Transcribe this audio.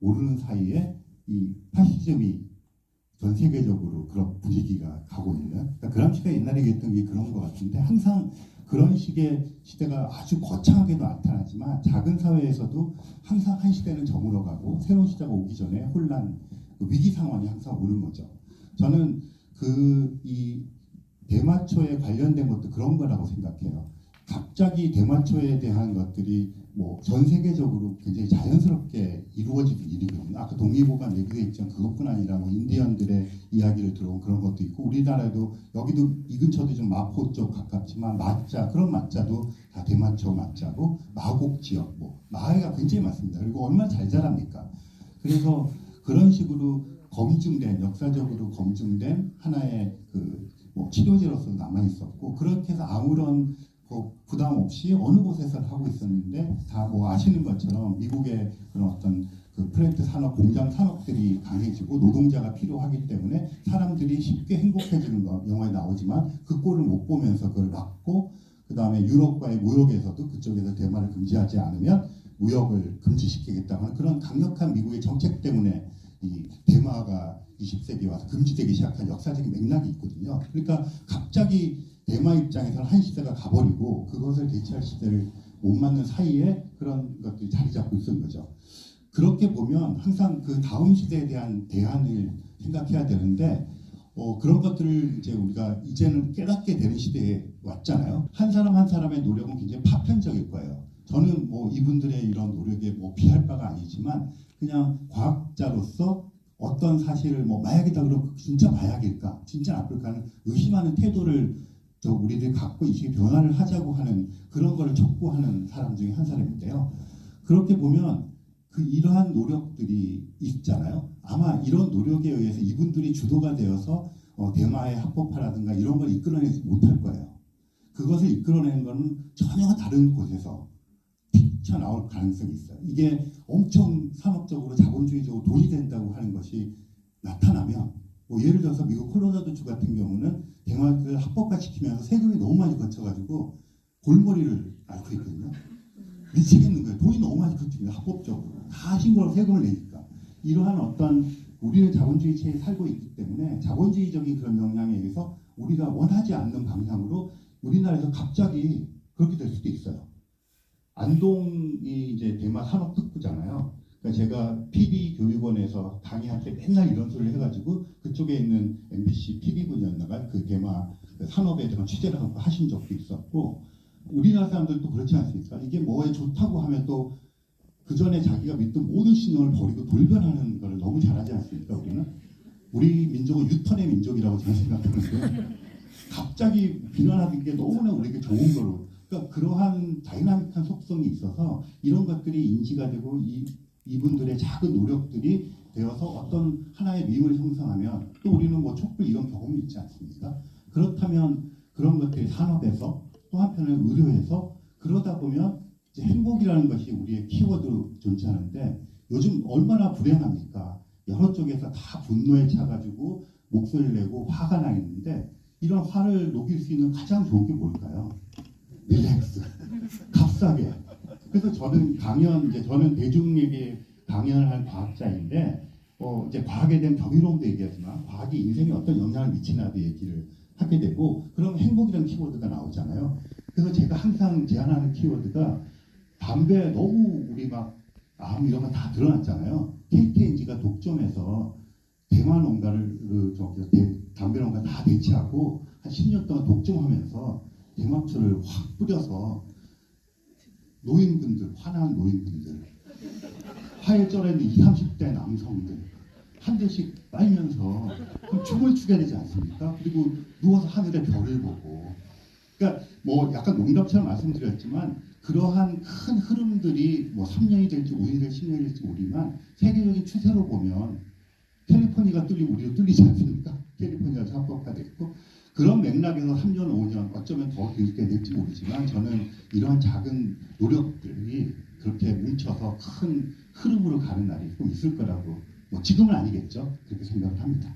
모르는 사이에 이 파시즘이 전 세계적으로 그런 분위기가 가고 있는, 그러니까 그람시가 옛날에 얘기했던 게 그런 것 같은데, 항상 그런 식의 시대가 아주 거창하게도 나타나지만 작은 사회에서도 항상 한 시대는 저물어가고 새로운 시대가 오기 전에 혼란, 위기 상황이 항상 오는 거죠. 저는 이 대마초에 관련된 것도 그런 거라고 생각해요. 갑자기 대마초에 대한 것들이 뭐 전 세계적으로 굉장히 자연스럽게 이루어지는 일이거든요. 아까 독립보감 내부에 있던 그것뿐 아니라 뭐 인디언들의 이야기를 들어온 그런 것도 있고, 우리나라도 여기도 이 근처도 좀 마포 쪽 가깝지만 마자, 그런 마자도 다 대마초 마자고, 마곡 지역, 뭐 마을가 굉장히 많습니다. 그리고 얼마나 잘 자랍니까? 그래서 그런 식으로 검증된, 역사적으로 검증된 하나의 뭐 치료제로서 남아 있었고, 그렇게 해서 아무런 부담 없이 어느 곳에서 하고 있었는데, 다 뭐 아시는 것처럼 미국의 그런 어떤 플랜트 산업, 공장 산업들이 강해지고 노동자가 필요하기 때문에 사람들이 쉽게 행복해지는 거 영화에 나오지만 그 꼴을 못 보면서 그걸 막고, 그 다음에 유럽과의 무역에서도 그쪽에서 대마를 금지하지 않으면 무역을 금지시키겠다 하는 그런 강력한 미국의 정책 때문에 이 대마가 20세기에 와서 금지되기 시작한 역사적인 맥락이 있거든요. 그러니까 갑자기 대마 입장에서는 한 시대가 가버리고 그것을 대체할 시대를 못 맞는 사이에 그런 것들이 자리 잡고 있는 거죠. 그렇게 보면 항상 그 다음 시대에 대한 대안을 생각해야 되는데, 그런 것들을 이제 우리가 이제는 깨닫게 되는 시대에 왔잖아요. 한 사람 한 사람의 노력은 굉장히 파편적일 거예요. 저는 뭐 이분들의 이런 노력에 뭐 비할 바가 아니지만, 그냥 과학자로서 어떤 사실을 뭐 마약이다 그러면 진짜 마약일까, 진짜 나쁠까는 의심하는 태도를 우리들이 갖고 이게 변화를 하자고 하는 그런 거를 촉구하는 사람 중에 한 사람인데요. 그렇게 보면 이러한 노력들이 있잖아요. 아마 이런 노력에 의해서 이분들이 주도가 되어서 대마의 합법화라든가 이런 걸 이끌어내지 못할 거예요. 그것을 이끌어내는 것은 전혀 다른 곳에서 튀어나올 가능성이 있어요. 이게 엄청 산업적으로 자본주의적으로 돈이 된다고 하는 것이 나타나면, 뭐 예를 들어서 미국 콜로라도주 같은 경우는 대마를 합법화시키면서 세금이 너무 많이 거쳐가지고 골머리를 앓고 있거든요. 미치겠는 거예요. 돈이 너무 많이 거치니까 합법적으로 다 신고하고 세금을 내니까. 이러한 어떤, 우리는 자본주의 체에 살고 있기 때문에 자본주의적인 그런 영향에 의해서 우리가 원하지 않는 방향으로 우리나라에서 갑자기 그렇게 될 수도 있어요. 안동이 이제 대마 산업특구잖아요. 그러니까 제가 PD교육원에서 강의할 때 맨날 이런 소리를 해가지고 그쪽에 있는 MBC PD분이었나가 그 대마 산업에 대한 취재를 하고 하신 적도 있었고, 우리나라 사람들도 그렇지 않습니까? 이게 뭐에 좋다고 하면 또 그 전에 자기가 믿던 모든 신념을 버리고 돌변하는 걸 너무 잘하지 않습니까? 우리 민족은 유턴의 민족이라고 저는 생각하는데, 갑자기 비난하는 게 너무나 우리에게 좋은 거로, 그러니까 그러한 다이나믹한 속성이 있어서 이런 것들이 인지가 되고 이분들의 작은 노력들이 되어서 어떤 하나의 미을 형성하면, 또 우리는 뭐 촛불 이런 경험이 있지 않습니까? 그렇다면 그런 것들이 산업에서, 또 한편은 의료에서, 그러다 보면 이제 행복이라는 것이 우리의 키워드로 존재하는데, 요즘 얼마나 불행합니까? 여러 쪽에서 다 분노에 차가지고 목소리를 내고 화가 나 있는데, 이런 화를 녹일 수 있는 가장 좋은 게 뭘까요? 릴렉스, 값싸게. 그래서 저는 저는 대중에게 강연을 한 과학자인데, 이제 과학에 대한 경이로움도 얘기하지만 과학이 인생에 어떤 영향을 미치나도 얘기를 하게 되고, 그럼 행복이라는 키워드가 나오잖아요. 그래서 제가 항상 제안하는 키워드가, 담배 너무 우리 막 암 이런 거 다 드러났잖아요. KTNG가 독점해서 대마 농가를 담배 농가 다 대체하고 한 10년 동안 독점하면서 대마초를 확 뿌려서 노인분들, 화난 노인분들, 화에 쩔어 있는 20, 30대 남성들 한 대씩 빨면서 춤을 추게 되지 않습니까? 그리고 누워서 하늘의 별을 보고. 그러니까 뭐 약간 농담처럼 말씀드렸지만, 그러한 큰 흐름들이 뭐 3년이 될지 5년이 될지 10년이 될지 모르지만, 세계적인 추세로 보면 캘리포니아가 뚫리고 우리도 뚫리지 않습니까? 캘리포니아가 합법화됐고, 그런 맥락에서 3년, 5년, 어쩌면 더 길게 될지 모르지만, 저는 이러한 작은 노력들이 그렇게 뭉쳐서 큰 흐름으로 가는 날이 꼭 있을 거라고, 뭐 지금은 아니겠죠? 그렇게 생각을 합니다.